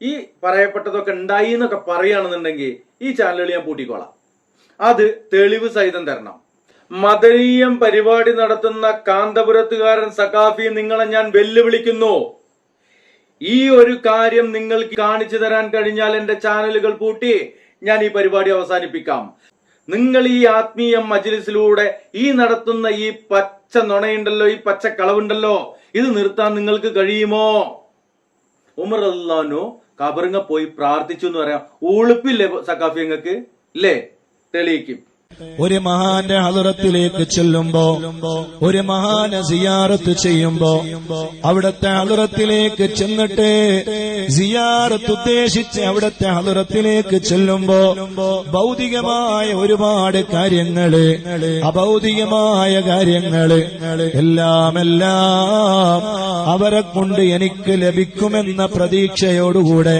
ഈ പറയപ്പെട്ടതൊക്കെ ഉണ്ടായി എന്നൊക്കെ പറയുകയാണെന്നുണ്ടെങ്കിൽ ഈ ചാനലുകൾ ഞാൻ പൂട്ടിക്കോളാം. അത് തെളിവ് സഹിതം തരണം. മദനീയം പരിപാടി നടത്തുന്ന കാന്തപുരത്തുകാരൻ സഖാഫി, നിങ്ങളെ ഞാൻ വെല്ലുവിളിക്കുന്നു. ഈ ഒരു കാര്യം നിങ്ങൾക്ക് കാണിച്ചു തരാൻ കഴിഞ്ഞാൽ എന്റെ ചാനലുകൾ പൂട്ടി ഞാൻ ഈ പരിപാടി അവസാനിപ്പിക്കാം. നിങ്ങൾ ഈ ആത്മീയ മജ്‌ലിസിലൂടെ ഈ നടത്തുന്ന ഈ പച്ച നുണയുണ്ടല്ലോ, ഈ പച്ച കളവുണ്ടല്ലോ, ഇത് നിർത്താൻ നിങ്ങൾക്ക് കഴിയുമോ? ഉമർ റളിയല്ലാഹു അൻഹു കബറിങ്ങ പോയി പ്രാർത്ഥിച്ചു എന്ന് പറയാം. ഉളുപ്പില്ലേ സഖാഫി നിങ്ങൾക്ക്? ഇല്ലേ? തെളിയിക്കും. ഒരു മഹാന്റെ ഹളറത്തിലേക്ക് ചെല്ലുമ്പോ, ഒരു മഹാനെ സിയാറത്ത് ചെയ്യുമ്പോ, അവിടത്തെ ഹളറത്തിലേക്ക് ചെന്നിട്ട് സിയാറത്ത് ഉദ്ദേശിച്ച് അവിടത്തെ ഹളറത്തിലേക്ക് ചെല്ലുമ്പോ ഭൗതികമായ ഒരുപാട് കാര്യങ്ങള്, അഭൗതികമായ കാര്യങ്ങള് എല്ലാം അവരെ കൊണ്ട് എനിക്ക് ലഭിക്കുമെന്ന പ്രതീക്ഷയോടുകൂടെ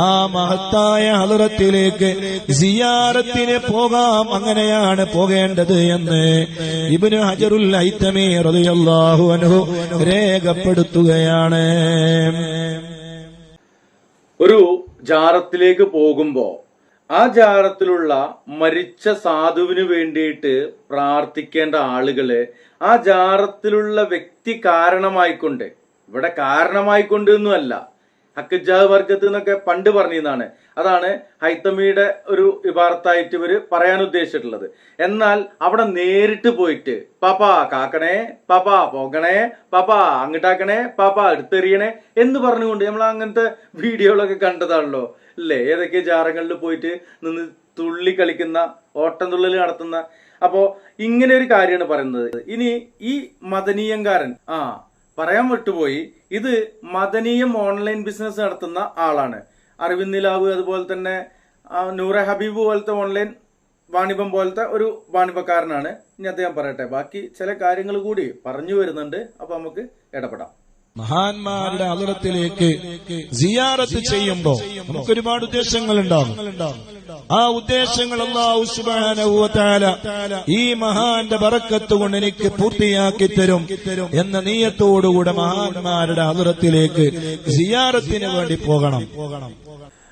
ആ മഹത്തായ ഹളറത്തിലേക്ക് സിയാറത്തിന് പോകാം. അങ്ങനെയാണ് പോകേണ്ടത് എന്ന് ഇബ്നു ഹജറുൽ ഹൈതമി റളിയല്ലാഹു അൻഹു രേഖപ്പെടുത്തുകയാണ്. ഒരു ജാറത്തിലേക്ക് പോകുമ്പോ ആ ജാറത്തിലുള്ള മരിച്ച സാധുവിന് വേണ്ടിയിട്ട് പ്രാർത്ഥിക്കേണ്ട ആളുകള് ആ ജാറത്തിലുള്ള വ്യക്തി കാരണമായിക്കൊണ്ട്, ഇവിടെ കാരണമായിക്കൊണ്ട് ഒന്നുമല്ല, ഹക്കജാഹ് ബർക്കത്ത് എന്നൊക്കെ പണ്ട് പറഞ്ഞതാണ്. അതാണ് ഹൈത്തമിയുടെ ഒരു ഇബാറത്തായിട്ട് ഇവര് പറയാൻ ഉദ്ദേശിച്ചിട്ടുള്ളത്. എന്നാൽ അവിടെ നേരിട്ട് പോയിട്ട് പാപ്പാ കാക്കണേ, പാപ്പാ പോകണേ, പാപ്പാ അങ്ങോട്ടാക്കണേ, പാപ്പാ എടുത്തെറിയണേ എന്ന് പറഞ്ഞുകൊണ്ട് നമ്മൾ അങ്ങനത്തെ വീഡിയോകളൊക്കെ കണ്ടതാണല്ലോ അല്ലേ? ഏതൊക്കെ ജാറങ്ങളിൽ പോയിട്ട് നിന്ന് തുള്ളി കളിക്കുന്ന, ഓട്ടം തുള്ളൽ നടത്തുന്ന. അപ്പോ ഇങ്ങനെ ഒരു കാര്യമാണ് പറയുന്നത്. ഇനി ഈ മദനീയംകാരൻ പറയാൻ വിട്ടുപോയി, ഇത് മദനീയം ഓൺലൈൻ ബിസിനസ് നടത്തുന്ന ആളാണ്. അരവിന്ദ് നിലാവ്, അതുപോലെ തന്നെ നൂറെ ഹബീബ് പോലത്തെ ഓൺലൈൻ വാണിഭം പോലത്തെ ഒരു വാണിഭക്കാരനാണ്. ഇനി അദ്ദേഹം പറയട്ടെ, ബാക്കി ചില കാര്യങ്ങൾ കൂടി പറഞ്ഞു വരുന്നുണ്ട്. അപ്പൊ നമുക്ക് ഇടപെടാം. മഹാന്മാരുടെ ഹളറത്തിലേക്ക് സിയാറത്ത് ചെയ്യുമ്പോ നമുക്ക് ഒരുപാട് ഉദ്ദേശങ്ങൾ ഉണ്ടാകും. ആ ഉദ്ദേശങ്ങൾ അല്ലാഹു സുബ്ഹാനഹു വ തആല ഈ മഹാന്റെ ബറക്കത്ത് കൊണ്ട് എനിക്ക് പൂർത്തിയാക്കി തരും എന്ന നിയ്യത്തോടുകൂടെ മഹാന്മാരുടെ ഹളറത്തിലേക്ക് സിയാറത്തിന് വേണ്ടി പോകണം.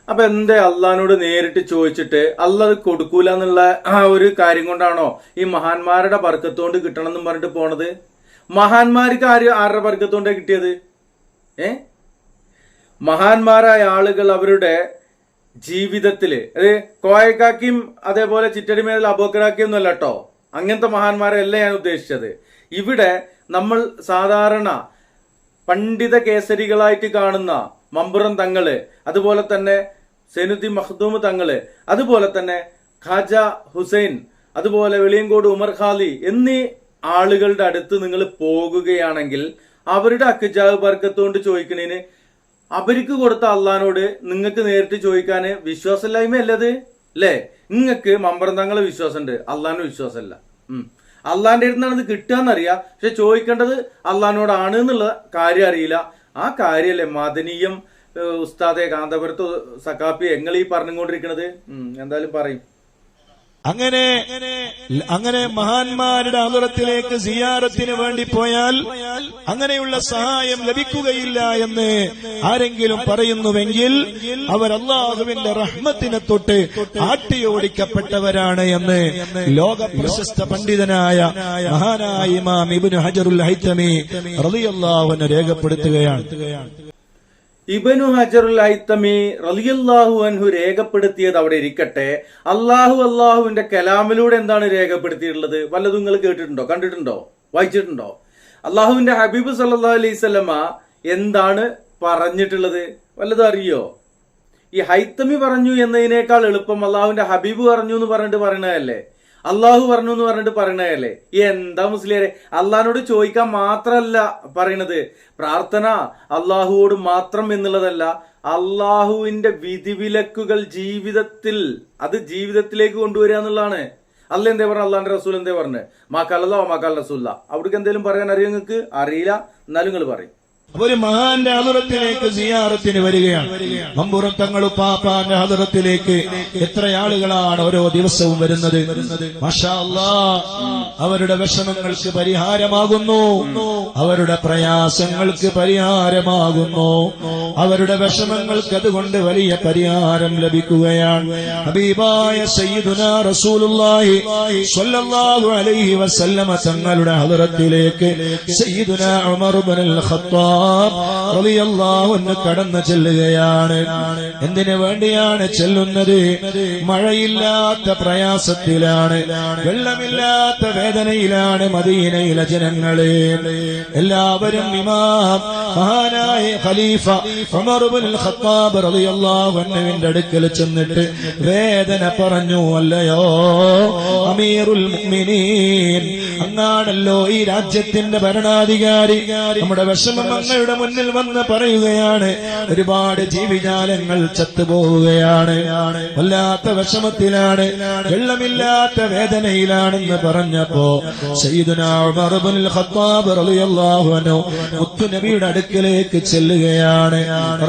അപ്പൊ എന്തേ അള്ളഹാനോട് നേരിട്ട് ചോദിച്ചിട്ട് അള്ളാഹ് അത് കൊടുക്കൂല എന്നുള്ള ആ ഒരു കാര്യം കൊണ്ടാണോ ഈ മഹാന്മാരുടെ ബർക്കത്തോണ്ട് കിട്ടണം എന്നും പറഞ്ഞിട്ട് പോണത്? മഹാന്മാർക്ക് ആരുടെ ബർക്കത്തോണ്ടാ കിട്ടിയത്? മഹാന്മാരായ ആളുകൾ അവരുടെ ജീവിതത്തില്, അത് കോയക്കാക്കിയും അതേപോലെ ചിറ്റടിമേൽ അബൂബക്കറാക്കിയും ഒന്നും അല്ല കേട്ടോ, അങ്ങനത്തെ മഹാന്മാരല്ല ഞാൻ ഉദ്ദേശിച്ചത്. ഇവിടെ നമ്മൾ സാധാരണ പണ്ഡിത കേസരികളായിട്ട് കാണുന്ന മമ്പുറം തങ്ങള്, അതുപോലെ തന്നെ സൈനുദ്ദീൻ മഖ്ദൂം തങ്ങള്, അതുപോലെ തന്നെ ഖാജ ഹുസൈൻ, അതുപോലെ വെളിയങ്കോട് ഉമർ ഖാലി എന്നീ ആളുകളുടെ അടുത്ത് നിങ്ങൾ പോകുകയാണെങ്കിൽ അവരുടെ അക്കജാവ് ബർക്കത്തോണ്ട് ചോദിക്കണേന് അവർക്ക് കൊടുത്ത അള്ളഹാനോട് നിങ്ങൾക്ക് നേരിട്ട് ചോദിക്കാന് വിശ്വാസമില്ലായ്മയല്ലത് അല്ലേ? നിങ്ങൾക്ക് മമ്പറം തങ്ങളെ വിശ്വാസമുണ്ട്, അള്ളഹാന് വിശ്വാസമല്ല. അള്ളാന്റെ അടുത്താണ് ഇത് കിട്ടുകയെന്നറിയാം, പക്ഷെ ചോദിക്കേണ്ടത് അള്ളഹാനോടാണ് എന്നുള്ള കാര്യം അറിയില്ല. ആ കാര്യല്ലേ മദനീയം ഉസ്താദെ കാന്തപുരത്ത് സഖാഫി നിങ്ങൾ ഈ പറഞ്ഞുകൊണ്ടിരിക്കണത്? എന്തായാലും പറയും. അങ്ങനെ മഹാന്മാരുടെ ഹളറത്തിലേക്ക് സിയാറത്തിന് വേണ്ടി പോയാൽ അങ്ങനെയുള്ള സഹായം ലഭിക്കുകയില്ല എന്ന് ആരെങ്കിലും പറയുന്നുവെങ്കിൽ അവർ അല്ലാഹുവിന്റെ റഹ്മത്തിനെ തൊട്ട് ആട്ടിയോടിക്കപ്പെട്ടവരാണ് എന്ന് ലോക പ്രശസ്ത പണ്ഡിതനായ മഹാനായ ഇമാം ഇബ്നു ഹജറുൽ ഹൈതമി റളിയല്ലാഹു അൻഹു രേഖപ്പെടുത്തുകയാണ്. ഇബ്നു ഹജറുൽ ഹൈതമി റളിയല്ലാഹു അൻഹു രേഖപ്പെടുത്തിയത് അവിടെ ഇരിക്കട്ടെ, അള്ളാഹുവിന്റെ കലാമിലൂടെ എന്താണ് രേഖപ്പെടുത്തിയിട്ടുള്ളത് വല്ലതും നിങ്ങൾ കേട്ടിട്ടുണ്ടോ, കണ്ടിട്ടുണ്ടോ, വായിച്ചിട്ടുണ്ടോ? അള്ളാഹുവിന്റെ ഹബീബ് സല്ലല്ലാഹു അലൈഹി വസല്ലമ എന്താണ് പറഞ്ഞിട്ടുള്ളത് വല്ലതും അറിയോ? ഈ ഹൈതമി പറഞ്ഞു എന്നതിനേക്കാൾ എളുപ്പം അള്ളാഹുവിന്റെ ഹബീബ് പറഞ്ഞു എന്ന് പറഞ്ഞിട്ട് പറയണതല്ലേ, അള്ളാഹു പറഞ്ഞു എന്ന് പറഞ്ഞിട്ട് പറയണതല്ലേ? എന്താ മുസ്ലിയാരെ, അള്ളാഹിനോട് ചോദിക്കാൻ മാത്രമല്ല പറയണത്. പ്രാർത്ഥന അള്ളാഹുവോട് മാത്രം എന്നുള്ളതല്ല, അള്ളാഹുവിന്റെ വിധിവിലക്കുകൾ ജീവിതത്തിലേക്ക് കൊണ്ടുവരിക എന്നുള്ളതാണ്. അല്ല എന്തേ പറഞ്ഞു, അള്ളാഹിന്റെ റസൂൽ എന്തേ പറഞ്ഞു? മാക്കാലോ മാക്കാൽ റസൂല്ല. അവിടേക്ക് എന്തെങ്കിലും പറയാൻ അറിയോ നിങ്ങൾക്ക്? അറിയില്ല, എന്നാലും നിങ്ങൾ പറയും. അപ്പൊ ഒരു മഹാന്റെ ഹദറത്തിലേക്ക് സിയാറത്തിന് വരികയാണ്. മമ്പുറം തങ്ങൾ ഉപ്പാപ്പാന്റെ ഹദറത്തിലേക്ക് എത്ര ആളുകളാണ് ഓരോ ദിവസവും വരുന്നത്. മാഷാ അല്ലാഹ്, അവരുടെ വിഷമങ്ങൾക്ക് പരിഹാരമാകുന്നു, അവരുടെ പ്രയാസങ്ങൾക്ക് പരിഹാരമാകുന്നു, അവരുടെ വിഷമങ്ങൾക്ക് അതുകൊണ്ട് വലിയ പരിഹാരം ലഭിക്കുകയാണ്. ഹബീബായ സയ്യിദുനാ റസൂലുള്ളാഹി സ്വല്ലല്ലാഹു അലൈഹി വസല്ലമ തങ്ങളുടെ ഹദറത്തിലേക്ക് സയ്യിദുനാ ഉമർ ഇബ്നുൽ ഖത്താബ് റളിയല്ലാഹു അൻഹു കടന്നു ചെല്ലുകയാണ്. എന്തിനു വേണ്ടിയാണ് ചെല്ലുന്നത്? മഴയില്ലാത്ത പ്രയാസത്തിലാണ്, വെള്ളമില്ലാത്ത വേദനയിലാണ് മദീനയിലെ ജനങ്ങളെ. എല്ലാവരും ഇമാം മഹാനായ ഖലീഫ ഉമർ ഇബ്നുൽ ഖത്താബ് റളിയല്ലാഹു അൻഹുവിന്റെ അടുക്കൽ ചെന്നിട്ട് വേദന പറഞ്ഞു. അല്ലയോ അമീറുൽ മുഅ്മിനീൻ, അങ്ങാണല്ലോ ഈ രാജ്യത്തിന്റെ ഭരണാധികാരി, നമ്മുടെ വിഷമം അങ്ങയുടെ മുന്നിൽ വന്ന് പറയുകയാണ്. ഒരുപാട് ജീവിജാലങ്ങൾ ചത്തുപോവുകയാണ്, വല്ലാത്ത വിഷമത്തിലാണ്, വെള്ളമില്ലാത്ത വേദനയിലാണെന്ന് പറഞ്ഞപ്പോ സയ്യിദുനാ ഉമർ ഇബ്നുൽ ഖത്താബ് റളിയല്ലാഹു അൻഹു മുത്തുനബിയുടെ അടുക്കലേക്ക് ചെല്ലുകയാണ്.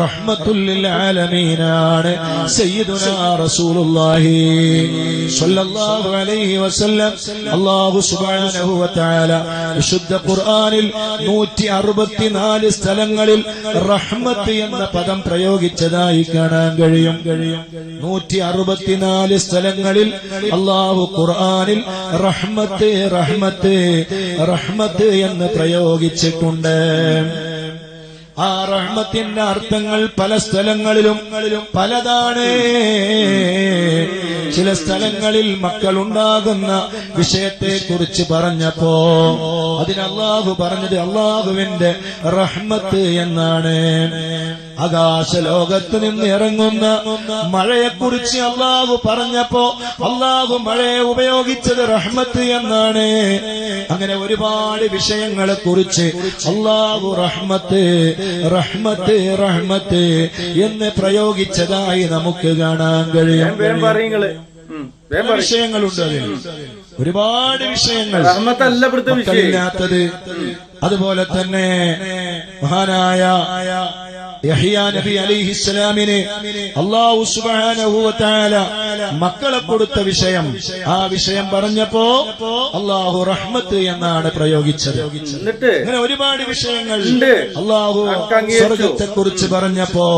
റഹ്മത്തുൽ ലിൽ ആലമീനാണ് സയ്യിദുനാ റസൂലുള്ളാഹി സ്വല്ലല്ലാഹു അലൈഹി വസല്ലം. അല്ലാഹു സുബ്ഹാനഹു വ തആല വിശുദ്ധ ഖുർആനിൽ 164 സ്ഥലങ്ങളിൽ റഹ്മത്ത് എന്ന പദം പ്രയോഗിച്ചതായി കാണാൻ കഴിയും. 164 സ്ഥലങ്ങളിൽ അല്ലാഹു ഖുർആനിൽ റഹ്മത്ത് റഹ്മത്ത് റഹ്മത്ത് എന്ന് പ്രയോഗിച്ചിട്ടുണ്ട്. ആ റഹ്മത്തിന്റെ അർത്ഥങ്ങൾ പല സ്ഥലങ്ങളിലും പലതാണ്. ചില സ്ഥലങ്ങളിൽ മക്കളുണ്ടാകുന്ന വിഷയത്തെ കുറിച്ച് പറഞ്ഞപ്പോ അതിന് അല്ലാഹു പറഞ്ഞത് അല്ലാഹുവിന്റെ റഹ്മത്ത് എന്നാണ്. ആകാശലോകത്ത് നിന്ന് ഇറങ്ങുന്ന മഴയെക്കുറിച്ച് അല്ലാഹു പറഞ്ഞപ്പോ അല്ലാഹു മഴയെ ഉപയോഗിച്ചത് റഹ്മത്ത് എന്നാണ്. അങ്ങനെ ഒരുപാട് വിഷയങ്ങളെ കുറിച്ച് അല്ലാഹു റഹ്മത്ത് റഹ്മത്ത് റഹ്മത്ത് എന്ന് പ്രയോഗിച്ചതായി നമുക്ക് കാണാൻ കഴിയും. വിഷയങ്ങളുണ്ട് അതിൽ, ഒരുപാട് വിഷയങ്ങൾ മക്കളില്ലാത്തത്. അതുപോലെ തന്നെ മഹാനായ യഹ്യാ നബി അലൈഹിസ്സലാമിന് അല്ലാഹു സുബ്ഹാനഹു വ തആല മക്കളെ കൊടുത്ത വിഷയം, ആ വിഷയം പറഞ്ഞപ്പോ അല്ലാഹു റഹ്മത്ത് എന്നാണ് പ്രയോഗിച്ചത്. അങ്ങനെ ഒരുപാട് വിഷയങ്ങൾ. അല്ലാഹു സ്വർഗ്ഗത്തെ കുറിച്ച് പറഞ്ഞപ്പോ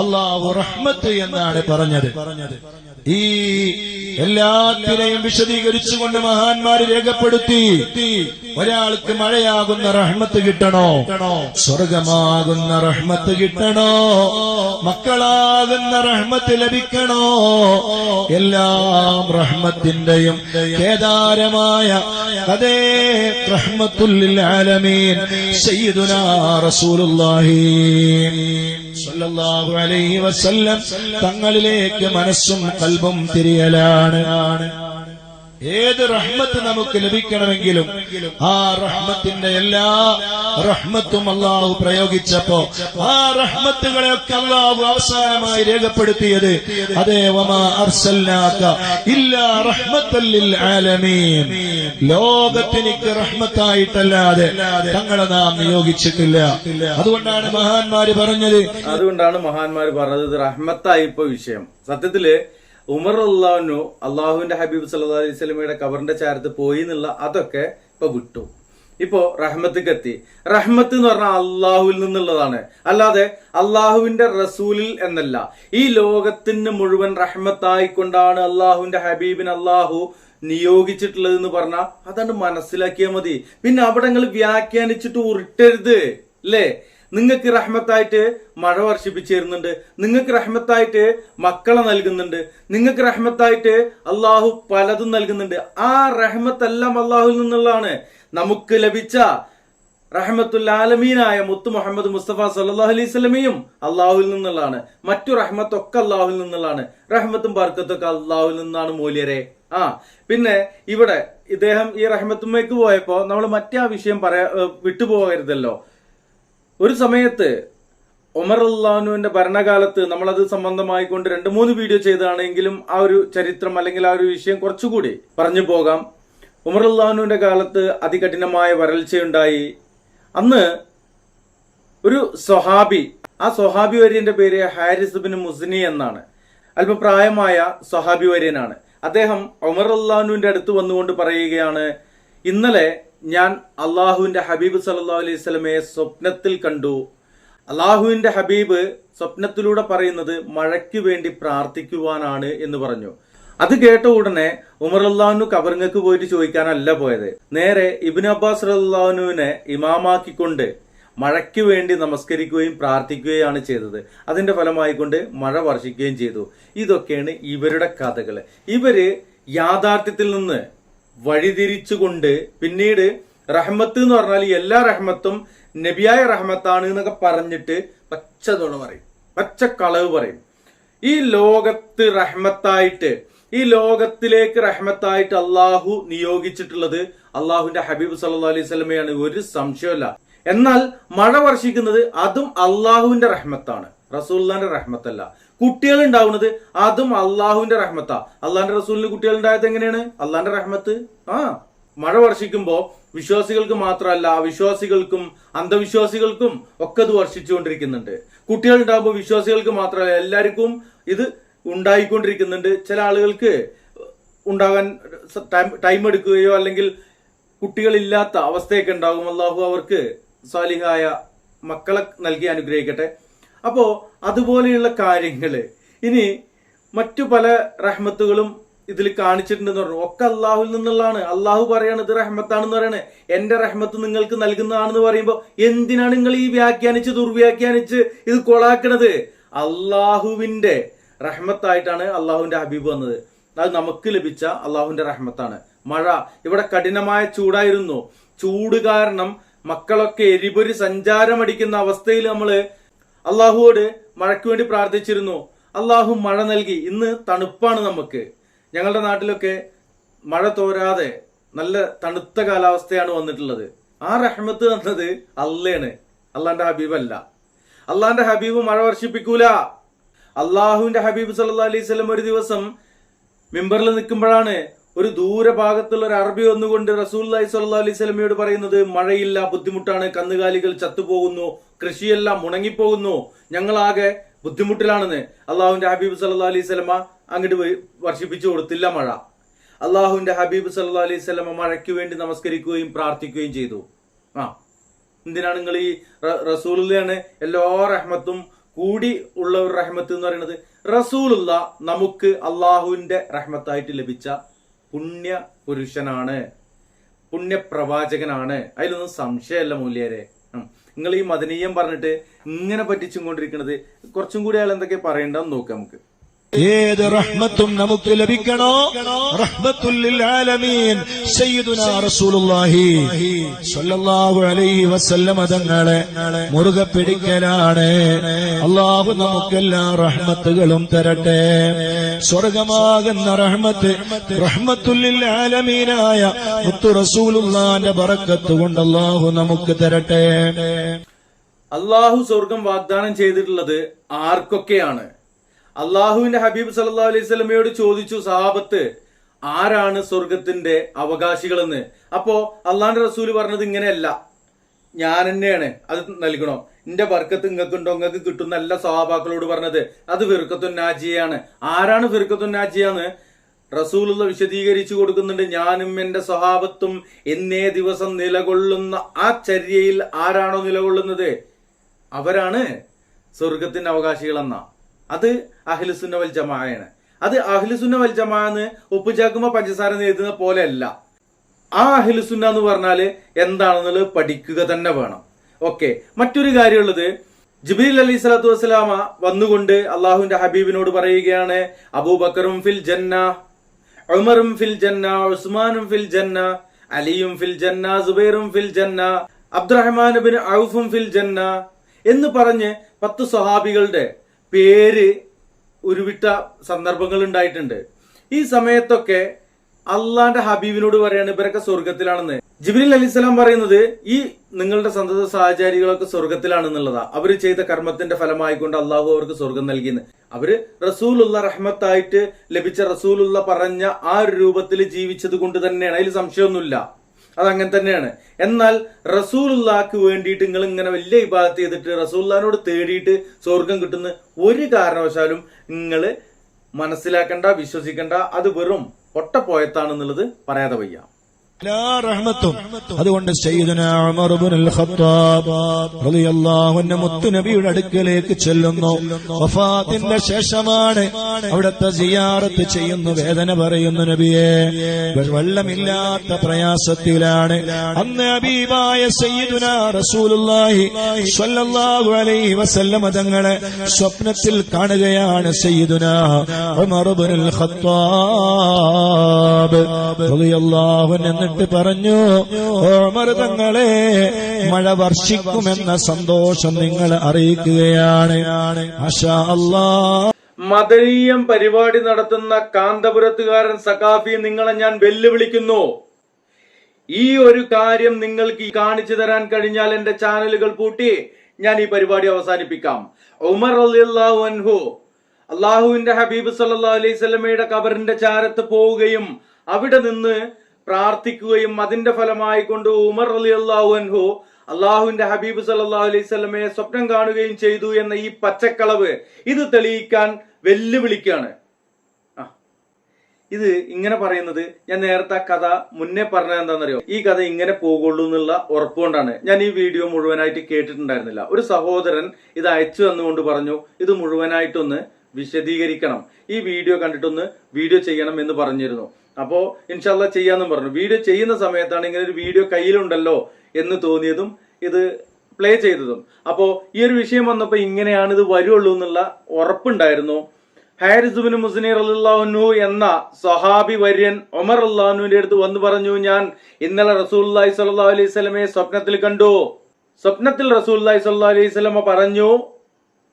അല്ലാഹു റഹ്മത്ത് എന്നാണ് പറഞ്ഞത്. ഈ എല്ലാത്തിനെയും വിശദീകരിച്ചുകൊണ്ട് മഹാന്മാര് രേഖപ്പെടുത്തി. ഒരാൾക്ക് മഴയാകുന്ന റഹ്മത്ത് കിട്ടണോ, സ്വർഗമാകുന്ന റഹ്മത്ത് കിട്ടണോ, മക്കളാകുന്ന റഹ്മത്ത് ലഭിക്കണോ, എല്ലാം റഹ്മത്തിന്റെയും കേദാരമായ അതേ റഹ്മത്തുൽ ലിൽ ആലമീൻ സയ്യിദുനാ റസൂലുള്ളാഹി സ്വല്ലല്ലാഹു അലൈഹി വസല്ലം തങ്ങളിലേക്ക് മനസ്സും കൽബും തിരിയലാണ്. ഏത് റഹ്മത്ത് നമുക്ക് ലഭിക്കണമെങ്കിലും ആ റഹ്മത്തിന്റെ എല്ലാ റഹ്മത്തും അല്ലാഹു പ്രയോഗിച്ചപ്പോ ആ റഹ്മത്തുകളെയൊക്കെ അല്ലാഹു അവസാനമായി രേഖപ്പെടുത്തിയത് അതേ വമാ അർസൽനാക ഇല്ലാ റഹ്മത്തൽ ലിൽ ആലമീൻ, ലോകത്തിനിക്ക് റഹ്മത്തായിട്ടല്ലാതെ തങ്ങളെ നാം നിയോഗിച്ചിട്ടില്ല. അതുകൊണ്ടാണ് മഹാന്മാര് പറഞ്ഞത് റഹ്മത്തായിപ്പോ വിഷയം. സത്യത്തില് ഉമർ അള്ളാഹു അള്ളാഹുവിന്റെ ഹബീബ് സല്ലല്ലാഹു അലൈഹി വസല്ലമയുടെ ഖബറിന്റെ ചാരത്ത് പോയി എന്നുള്ള അതൊക്കെ ഇപ്പൊ വിട്ടു. ഇപ്പോ റഹ്മത്തിക്ക് എത്തി. റഹ്മത്ത് എന്ന് പറഞ്ഞാൽ അള്ളാഹുവിൽ നിന്നുള്ളതാണ്, അല്ലാതെ അള്ളാഹുവിന്റെ റസൂലിൽ എന്നല്ല. ഈ ലോകത്തിന് മുഴുവൻ റഹ്മത്തായിക്കൊണ്ടാണ് അള്ളാഹുവിന്റെ ഹബീബിന് അള്ളാഹു നിയോഗിച്ചിട്ടുള്ളത് എന്ന് പറഞ്ഞാൽ അതാണ് മനസ്സിലാക്കിയാൽ മതി. പിന്നെ അവിടെ നിങ്ങൾ വ്യാഖ്യാനിച്ചിട്ട് ഉരുട്ടരുത് അല്ലേ. നിങ്ങൾക്ക് റഹ്മത്തായിട്ട് മഴ വർഷിപ്പിച്ചു തരുന്നുണ്ട്, നിങ്ങൾക്ക് റഹ്മത്തായിട്ട് മക്കളെ നൽകുന്നുണ്ട്, നിങ്ങൾക്ക് റഹ്മത്തായിട്ട് അള്ളാഹു പലതും നൽകുന്നുണ്ട്. ആ റഹ്മത്തെല്ലാം അള്ളാഹുവിൽ നിന്നുള്ളതാണ്. നമുക്ക് ലഭിച്ച റഹ്മത്തുൽ ആലമീനായ മുത്തു മുഹമ്മദ് മുസ്തഫ സല്ലല്ലാഹു അലൈഹി വസല്ലമയും അള്ളാഹുവിൽ നിന്നുള്ളതാണ്. മറ്റു റഹ്മത്തൊക്കെ അള്ളാഹുവിൽ നിന്നുള്ളതാണ്. റഹ്മത്തും ബർക്കത്തൊക്കെ അള്ളാഹുവിൽ നിന്നാണ് മൂല്യരെ. പിന്നെ ഇവിടെ ഇദ്ദേഹം ഈ റഹ്മത്തുമ്മയ്ക്ക് പോയപ്പോ നമ്മൾ മറ്റേ ആ വിഷയം വിട്ടുപോകരുതല്ലോ. ഒരു സമയത്ത് ഉമർ അള്ളാഹുവിന്റെ ഭരണകാലത്ത് നമ്മളത് സംബന്ധമായിക്കൊണ്ട് 2-3 വീഡിയോ ചെയ്തതാണെങ്കിലും ആ ഒരു ചരിത്രം അല്ലെങ്കിൽ ആ ഒരു വിഷയം കുറച്ചുകൂടി പറഞ്ഞു പോകാം. ഉമർ അള്ളാഹുവിന്റെ കാലത്ത് അതികഠിനമായ വരൾച്ചയുണ്ടായി. അന്ന് ഒരു സ്വഹാബി, ആ സ്വഹാബി വര്യന്റെ പേര് ഹാരിസ് ബിൻ മുസ്നി എന്നാണ്. അല്പം പ്രായമായ സ്വഹാബി വര്യനാണ്. അദ്ദേഹം ഉമർ റളിയല്ലാഹുവിന്റെ അടുത്ത് വന്നുകൊണ്ട് പറയുകയാണ്, ഇന്നലെ ഞാൻ അള്ളാഹുവിന്റെ ഹബീബ് സല്ലല്ലാഹു അലൈഹി വസല്ലമയെ സ്വപ്നത്തിൽ കണ്ടു. അള്ളാഹുവിന്റെ ഹബീബ് സ്വപ്നത്തിലൂടെ പറയുന്നത് മഴയ്ക്ക് വേണ്ടി പ്രാർത്ഥിക്കുവാനാണ് എന്ന് പറഞ്ഞു. അത് കേട്ട ഉടനെ ഉമർ റളിയല്ലാഹു കബറിങ്ങക്ക് പോയിട്ട് ചോദിക്കാനല്ല പോയത്. നേരെ ഇബ്നു അബ്ബാസ് റളിയല്ലാഹുവിനെ ഇമാമാക്കിക്കൊണ്ട് മഴയ്ക്ക് വേണ്ടി നമസ്കരിക്കുകയും പ്രാർത്ഥിക്കുകയാണ് ചെയ്തത്. അതിന്റെ ഫലമായിക്കൊണ്ട് മഴ വർഷിക്കുകയും ചെയ്തു. ഇതൊക്കെയാണ് ഇവരുടെ കഥകൾ. ഇവര് യാഥാർത്ഥ്യത്തിൽ നിന്ന് വഴിതിരിച്ചുകൊണ്ട് പിന്നീട് റഹ്മത്ത് എന്ന് പറഞ്ഞാൽ എല്ലാ റഹ്മത്തും നബിയായ റഹ്മത്താണ് എന്നൊക്കെ പറഞ്ഞിട്ട് പച്ചതുണ പറയും, പച്ചക്കളവ് പറയും. ഈ ലോകത്ത് റഹ്മത്തായിട്ട്, ഈ ലോകത്തിലേക്ക് റഹ്മത്തായിട്ട് അള്ളാഹു നിയോഗിച്ചിട്ടുള്ളത് അള്ളാഹുവിന്റെ ഹബീബ് സല്ലല്ലാഹു അലൈഹി വസല്ലമയാണ്, ഒരു സംശയമല്ല. എന്നാൽ മഴ വർഷിക്കുന്നത് അതും അള്ളാഹുവിന്റെ റഹ്മത്താണ്, റസൂലുള്ളാഹിന്റെ റഹ്മത്തല്ല. കുട്ടികൾ ഉണ്ടാവുന്നത് അതും അള്ളാഹുവിന്റെ റഹ്മത്താ. അള്ളാഹിന്റെ റസൂലിന് കുട്ടികൾ ഉണ്ടായത് എങ്ങനെയാണ്? അള്ളാഹിന്റെ റഹ്മത്ത്. മഴ വർഷിക്കുമ്പോ വിശ്വാസികൾക്ക് മാത്രമല്ല, അവിശ്വാസികൾക്കും അന്ധവിശ്വാസികൾക്കും ഒക്കെ ഇത് വർഷിച്ചുകൊണ്ടിരിക്കുന്നുണ്ട്. കുട്ടികൾ ഉണ്ടാകുമ്പോൾ വിശ്വാസികൾക്ക് മാത്രമല്ല, എല്ലാവർക്കും ഇത് ഉണ്ടായിക്കൊണ്ടിരിക്കുന്നുണ്ട്. ചില ആളുകൾക്ക് ഉണ്ടാകാൻ ടൈം എടുക്കുകയോ അല്ലെങ്കിൽ കുട്ടികളില്ലാത്ത അവസ്ഥയൊക്കെ ഉണ്ടാകും. അള്ളാഹു അവർക്ക് സാലിഹായ മക്കളെ നൽകി അനുഗ്രഹിക്കട്ടെ. അപ്പോ അതുപോലെയുള്ള കാര്യങ്ങള് ഇനി മറ്റു പല റഹ്മത്തുകളും ഇതിൽ കാണിച്ചിട്ടുണ്ടെന്ന് പറഞ്ഞു. ഒക്കെ അള്ളാഹുവിൽ നിന്നുള്ളതാണ്. അള്ളാഹു പറയാണ് ഇത് റഹ്മത്താണെന്ന് പറയാണ്, എന്റെ റഹ്മത്ത് നിങ്ങൾക്ക് നൽകുന്നതാണെന്ന് പറയുമ്പോൾ എന്തിനാണ് നിങ്ങൾ ഈ വ്യാഖ്യാനിച്ച് ദുർവ്യാഖ്യാനിച്ച് ഇത് കൊളാക്കണത്? അള്ളാഹുവിന്റെ റഹ്മത്തായിട്ടാണ് അള്ളാഹുവിന്റെ ഹബീബ് വന്നത്. അത് നമുക്ക് ലഭിച്ച അള്ളാഹുവിന്റെ റഹ്മത്താണ്. മഴ ഇവിടെ കഠിനമായ ചൂടായിരുന്നു. ചൂട് കാരണം മക്കളൊക്കെ എരിപൊരി സഞ്ചാരമടിക്കുന്ന അവസ്ഥയിൽ നമ്മള് അള്ളാഹുവോട് മഴയ്ക്ക് വേണ്ടി പ്രാർത്ഥിച്ചിരുന്നു. അള്ളാഹു മഴ നൽകി. ഇന്ന് തണുപ്പാണ് നമുക്ക്. ഞങ്ങളുടെ നാട്ടിലൊക്കെ മഴ തോരാതെ നല്ല തണുത്ത കാലാവസ്ഥയാണ് വന്നിട്ടുള്ളത്. ആ റഹ്മത്ത് തന്നത് അള്ളയാണ്, അള്ളാന്റെ ഹബീബല്ല. അള്ളാന്റെ ഹബീബ് മഴ വർഷിപ്പിക്കൂല. അള്ളാഹുവിന്റെ ഹബീബ് സല്ലല്ലാഹു അലൈഹി വസല്ലം ഒരു ദിവസം മിമ്പറിൽ നിൽക്കുമ്പോഴാണ് ഒരു ദൂരഭാഗത്തുള്ള ഒരു അറബി വന്നുകൊണ്ട് റസൂലുള്ളാഹി സ്വല്ലല്ലാഹു അലൈഹി വസല്ലമയോട് പറയുന്നത്, മഴയില്ല, ബുദ്ധിമുട്ടാണ്, കന്നുകാലികൾ ചത്തുപോകുന്നു, കൃഷിയെല്ലാം മുണങ്ങിപ്പോകുന്നു, ഞങ്ങളാകെ ബുദ്ധിമുട്ടിലാണെന്ന്. അള്ളാഹുവിന്റെ ഹബീബ് സല്ലല്ലാഹു അലൈഹി വസല്ലമ അങ്ങോട്ട് വർഷിപ്പിച്ചു കൊടുത്തില്ല മഴ. അള്ളാഹുവിന്റെ ഹബീബ് സല്ലല്ലാഹു അലൈഹി വസല്ലമ മഴയ്ക്ക് വേണ്ടി നമസ്കരിക്കുകയും പ്രാർത്ഥിക്കുകയും ചെയ്തു. എന്തിനാണ് നിങ്ങൾ ഈ റസൂലുള്ളാഹിയാണ് എല്ലാ റഹ്മത്തും കൂടി ഉള്ള ഒരു റഹ്മത്ത് എന്ന് പറയുന്നത്? റസൂലുള്ള നമുക്ക് അള്ളാഹുവിന്റെ റഹ്മത്തായിട്ട് ലഭിച്ച പുണ്യ പുരുഷനാണ്, പുണ്യപ്രവാചകനാണ്. അതിലൊന്നും സംശയമല്ല മൂല്യരെ. നിങ്ങൾ ഈ മദനീയം പറഞ്ഞിട്ട് ഇങ്ങനെ പറ്റിച്ചും കൊണ്ടിരിക്കുന്നത് കുറച്ചും കൂടി അയാൾ എന്തൊക്കെ പറയണ്ടെന്ന് നോക്കാം നമുക്ക്. ഏത് റഹ്മത്തും നമുക്ക് ലഭിക്കണോ? റഹ്മത്തുൽ ലിൽ ആലമീൻ സയ്യിദുനാ റസൂലുള്ളാഹി സ്വല്ലല്ലാഹു അലൈഹി വസല്ലം തങ്ങളെ മുറുകെ പിടിക്കലാണ്. അല്ലാഹു നമുക്കെല്ലാ റഹ്മത്തുകളും തരട്ടെ. സ്വർഗമാകുന്ന റഹ്മത്ത് റഹ്മത്തുൽ ലിൽ ആലമീനായ മുത്തു റസൂലുള്ളാഹിന്റെ ബറക്കത്ത് കൊണ്ട് അല്ലാഹു നമുക്ക് തരട്ടെ. അല്ലാഹു സ്വർഗം വാഗ്ദാനം ചെയ്തിട്ടുള്ളത് ആർക്കൊക്കെയാണ്? അള്ളാഹുവിന്റെ ഹബീബ് സല്ലല്ലാഹു അലൈഹി വസല്ലമയോട് ചോദിച്ചു സഹാബത്ത്, ആരാണ് സ്വർഗത്തിന്റെ അവകാശികളെന്ന്. അപ്പോ അള്ളാഹിന്റെ റസൂല് പറഞ്ഞത് ഇങ്ങനെയല്ല, ഞാൻ തന്നെയാണ് അത് നൽകണം, എന്റെ ബർക്കത്ത് ഇങ്ങക്കുണ്ടോ, ഇങ്ങക്ക് കിട്ടുന്നല്ല സഹാബാക്കളോട് പറഞ്ഞത്. അത് ഫിർഖത്തുൻ നാജിയാണ്. ആരാണ് ഫിർഖത്തുൻ നാജിയാന്ന് റസൂലുള്ള വിശദീകരിച്ചു കൊടുക്കുന്നുണ്ട്. ഞാനും എന്റെ സഹാബത്തും എന്നേ ദിവസം നിലകൊള്ളുന്ന ആ ചര്യയിൽ ആരാണോ നിലകൊള്ളുന്നത് അവരാണ് സ്വർഗത്തിന്റെ അവകാശികളെന്ന. അത് അഹ്ലുസുന്ന വൽ ജമാഅയാണ്. അത് അഹ്ലുസുന്ന വൽ ജമാഅന്ന് ഉപ്പുചാക്കുമ്പോ പഞ്ചസാര എഴുതുന്ന പോലെയല്ല. ആ അഹ്ലുസുന്ന എന്ന് പറഞ്ഞാല് എന്താണെന്നുള്ളത് പഠിക്കുക തന്നെ വേണം. ഓക്കെ, മറ്റൊരു കാര്യമുള്ളത്, ജിബ്രീൽ അലൈഹി സ്വലാത്തു വസ്സലാമ വന്നുകൊണ്ട് അള്ളാഹുവിന്റെ ഹബീബിനോട് പറയുകയാണ്, അബൂബക്കറും ഫിൽ ജന്ന, ഉമറും ഫിൽ ജന്ന, ഉസ്മാനും ഫിൽ ജന്ന, അലിയും ഫിൽ ജന്ന, സുബൈറും ഫിൽ ജന്ന, അബ്ദുറഹ്മാൻ ബിൻ ഔഫും ഫിൽ ജന്ന എന്ന് പറഞ്ഞ് 10 സ്വഹാബികളുടെ പേര് ഉരുവിട്ട സന്ദർഭങ്ങൾ ഉണ്ടായിട്ടുണ്ട്. ഈ സമയത്തൊക്കെ അള്ളാന്റെ ഹബീബിനോട് പറയാണ് ഇവരൊക്കെ സ്വർഗത്തിലാണെന്ന്. ജിബ്രീൽ അലൈഹിസ്സലാം പറയുന്നത് ഈ നിങ്ങളുടെ സന്തത സഹചാരികളൊക്കെ സ്വർഗത്തിലാണെന്നുള്ളതാ. അവര് ചെയ്ത കർമ്മത്തിന്റെ ഫലമായിക്കൊണ്ട് അള്ളാഹു അവർക്ക് സ്വർഗം നൽകിയെന്ന്. അവര് റസൂലുള്ള റഹ്മത്തായിട്ട് ലഭിച്ച റസൂലുള്ള പറഞ്ഞ ആ ഒരു രൂപത്തിൽ ജീവിച്ചത് കൊണ്ട് തന്നെയാണ്, അതിൽ സംശയമൊന്നുമില്ല. അതങ്ങനെ തന്നെയാണ്. എന്നാൽ റസൂലുള്ളാഹിക്ക് വേണ്ടിയിട്ട് നിങ്ങൾ ഇങ്ങനെ വലിയ ഇബാദത്ത് ചെയ്തിട്ട് റസൂലുള്ളാഹിനോട് തേടിയിട്ട് സ്വർഗം കിട്ടുന്ന ഒരു കാരണവശാലും നിങ്ങൾ മനസ്സിലാക്കണ്ട, വിശ്വസിക്കണ്ട. അത് വെറും പൊട്ടപ്പോയത്താണെന്നുള്ളത് പറയാതെ വയ്യ. അതുകൊണ്ട് സയ്യിദുനാ ഉമർ ഇബ്നുൽ ഖത്താബ് റളിയല്ലാഹു അൻഹു മുത്തുനബിയുടെ അടുക്കലേക്ക് ചെല്ലുന്നു. വഫാത്തിന്റെ ശേഷമാണ് അവിടുത്തെ സിയാറത്ത് ചെയ്യുന്നു. വേദന പറയുന്നു, നബിയെ വെള്ളമില്ലാത്ത പ്രയാസത്തിലാണ്. അന്ന് ഹബീബായ സയ്യിദുനാ റസൂലുള്ളാഹി സ്വല്ലല്ലാഹു അലൈഹി വസല്ലം തങ്ങളെ സ്വപ്നത്തിൽ കാണുകയാണ് സയ്യിദുനാ ഉമർ ഇബ്നുൽ ഖത്താബ് റളിയല്ലാഹു അൻഹു. എന്നിട്ട് പറഞ്ഞു, ഉമർ തങ്ങളെ മഴ വർഷിക്കുമെന്ന സന്തോഷം നിങ്ങൾ അറിയിക്കുകയാണ്. മാഷാ അല്ലാഹ്. മദനീയം പരിപാടി നടത്തുന്ന കാന്തപുരത്തുകാരൻ സഖാഫി, നിങ്ങളെ ഞാൻ വെല്ലുവിളിക്കുന്നു. ഈ ഒരു കാര്യം നിങ്ങൾക്ക് കാണിച്ചു തരാൻ കഴിഞ്ഞാൽ എന്റെ ചാനലുകൾ പൂട്ടി ഞാൻ ഈ പരിപാടി അവസാനിപ്പിക്കാം. ഉമർ റളിയല്ലാഹു അൻഹു അള്ളാഹുവിന്റെ ഹബീബ് സല്ലല്ലാഹു അലൈഹി വസല്ലമയുടെ ഖബറിന്റെ ചാരത്ത് പോവുകയും അവിടെ നിന്ന് പ്രാർത്ഥിക്കുകയും അതിന്റെ ഫലമായി കൊണ്ട് ഉമർ റളിയല്ലാഹു അൻഹു അള്ളാഹുവിന്റെ ഹബീബ് സല്ലല്ലാഹു അലൈഹി വസല്ലമയെ സ്വപ്നം കാണുകയും ചെയ്തു എന്ന ഈ പച്ചക്കളവ് ഇത് തെളിയിക്കാൻ വെല്ലുവിളിക്കാണ്. ഇത് ഇങ്ങനെ പറയുന്നത്, ഞാൻ നേരത്തെ കഥ മുന്നേ പറഞ്ഞത് എന്താണെന്നറിയോ, ഈ കഥ ഇങ്ങനെ പോകുള്ളൂ എന്നുള്ള ഉറപ്പുകൊണ്ടാണ്. ഞാൻ ഈ വീഡിയോ മുഴുവനായിട്ട് കേട്ടിട്ടുണ്ടായിരുന്നില്ല. ഒരു സഹോദരൻ ഇത് അയച്ചു തന്നുകൊണ്ട് പറഞ്ഞു, ഇത് മുഴുവനായിട്ടൊന്ന് വിശദീകരിക്കണം, ഈ വീഡിയോ കണ്ടിട്ടൊന്ന് വീഡിയോ ചെയ്യണം എന്ന് പറഞ്ഞിരുന്നു. അപ്പോ ഇൻഷാല്ലാ ചെയ്യാന്നും പറഞ്ഞു. വീഡിയോ ചെയ്യുന്ന സമയത്താണ് ഇങ്ങനെ ഒരു വീഡിയോ കയ്യിലുണ്ടല്ലോ എന്ന് തോന്നിയതും ഇത് പ്ലേ ചെയ്തതും. അപ്പോ ഈ ഒരു വിഷയം വന്നപ്പോ ഇങ്ങനെയാണ് ഇത് വരുള്ളൂ എന്നുള്ള ഉറപ്പുണ്ടായിരുന്നു. ഹാരിസ് ഇബ്നു മുസ്നി റളിയല്ലാഹു അൻഹു എന്ന സ്വഹാബി വര്യൻ ഉമർ റളിയല്ലാഹു അൻഹുവിന്റെ അടുത്ത് വന്ന് പറഞ്ഞു, ഞാൻ ഇന്നലെ റസൂലുള്ളാഹി സ്വല്ലല്ലാഹു അലൈഹി വസല്ലമയെ സ്വപ്നത്തിൽ കണ്ടു. സ്വപ്നത്തിൽ റസൂലുള്ളാഹി സ്വല്ലല്ലാഹു അലൈഹി വസല്ലമ പറഞ്ഞു,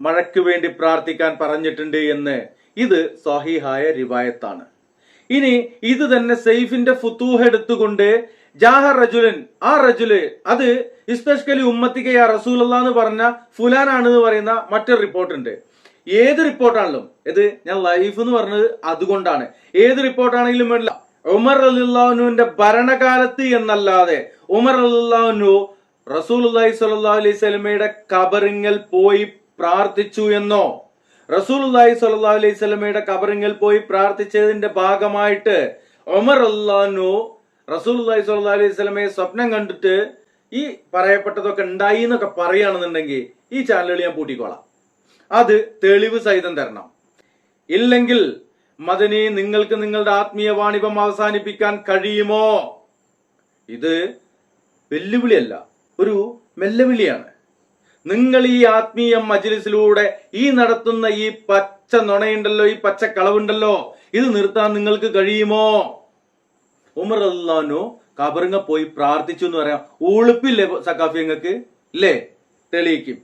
മഴയ്ക്ക് വേണ്ടി പ്രാർത്ഥിക്കാൻ പറഞ്ഞിട്ടുണ്ട് എന്ന്. ഇത് സ്വഹീഹായ റിവായത്താണ്. ഇനി ഇത് തന്നെ സൈഫിന്റെ ഫുതൂഹ് എടുത്തുകൊണ്ട് ജാഹ റജുലൻ, ആ റജുല് അത് ഇസ്തഷ്കലി ഉമ്മത്തിക യാ റസൂലുള്ളാഹ് എന്ന് പറഞ്ഞ ഫുലാനാണെന്ന് പറയുന്ന മറ്റൊരു റിപ്പോർട്ടുണ്ട്. ഏത് റിപ്പോർട്ടാണെങ്കിലും ഇത് ഞാൻ ലൈഫ് എന്ന് പറഞ്ഞത് അതുകൊണ്ടാണ്. ഏത് റിപ്പോർട്ടാണെങ്കിലും വേണ്ടില്ല, ഉമർ റളിയല്ലാഹു അൻഹുവിന്റെ ഭരണകാലത്ത് എന്നല്ലാതെ ഉമർ റളിയല്ലാഹു അൻഹു റസൂലുള്ളാഹി സ്വല്ലല്ലാഹു അലൈഹി വസല്ലമയുടെ ഖബറിങ്കൽ പോയി പ്രാർത്ഥിച്ചു എന്നോ റസൂലുള്ളാഹി സ്വല്ലല്ലാഹു അലൈഹി വസല്ലമയുടെ ഖബറിങ്കൽ പോയി പ്രാർത്ഥിച്ചതിന്റെ ഭാഗമായിട്ട് ഉമർ റളിയല്ലാഹു അൻഹു റസൂലുള്ളാഹി സ്വല്ലല്ലാഹു അലൈഹി വസല്ലമയെ സ്വപ്നം കണ്ടിട്ട് ഈ പറയപ്പെട്ടതൊക്കെ ഉണ്ടായി എന്നൊക്കെ പറയുകയാണെന്നുണ്ടെങ്കിൽ ഈ ചാനലുകൾ ഞാൻ പൂട്ടിക്കോളാം. അത് തെളിവ് സഹിതം തരണം. ഇല്ലെങ്കിൽ മദനി, നിങ്ങൾക്ക് നിങ്ങളുടെ ആത്മീയ വാണിഭം അവസാനിപ്പിക്കാൻ കഴിയുമോ? ഇത് വെല്ലുവിളിയല്ല, ഒരു മെല്ലവിളിയാണ്. നിങ്ങൾ ഈ ആത്മീയ മജ്ലിസിലൂടെ ഈ നടത്തുന്ന ഈ പച്ച നുണയുണ്ടല്ലോ, ഈ പച്ച കളവുണ്ടല്ലോ, ഇത് നിർത്താൻ നിങ്ങൾക്ക് കഴിയുമോ? ഉമർ റളിയല്ലാഹു അൻഹു ഖബറിങ്ങ പോയി പ്രാർത്ഥിച്ചു എന്ന് പറയാം. ഉളുപ്പില്ലേ സഖാഫി നിങ്ങൾക്ക്? ഇല്ലേ? തെളിയിക്കും.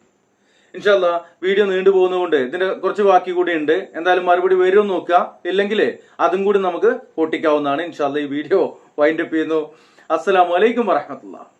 ഇൻഷാ അല്ലാഹ്. വീഡിയോ നീണ്ടു പോകുന്നതുകൊണ്ട് ഇതിന്റെ കുറച്ച് ബാക്കി കൂടി ഉണ്ട്. എന്തായാലും മറുപടി വരും നോക്കുക. ഇല്ലെങ്കിൽ അതും കൂടി നമുക്ക് പൊട്ടിക്കാവുന്നതാണ്. ഇൻഷാ അല്ലാഹ് ഈ വീഡിയോ വൈൻഡപ്പ് ചെയ്യുന്നു. അസ്സലാമു അലൈക്കും വറഹ്മത്തുള്ളാഹി.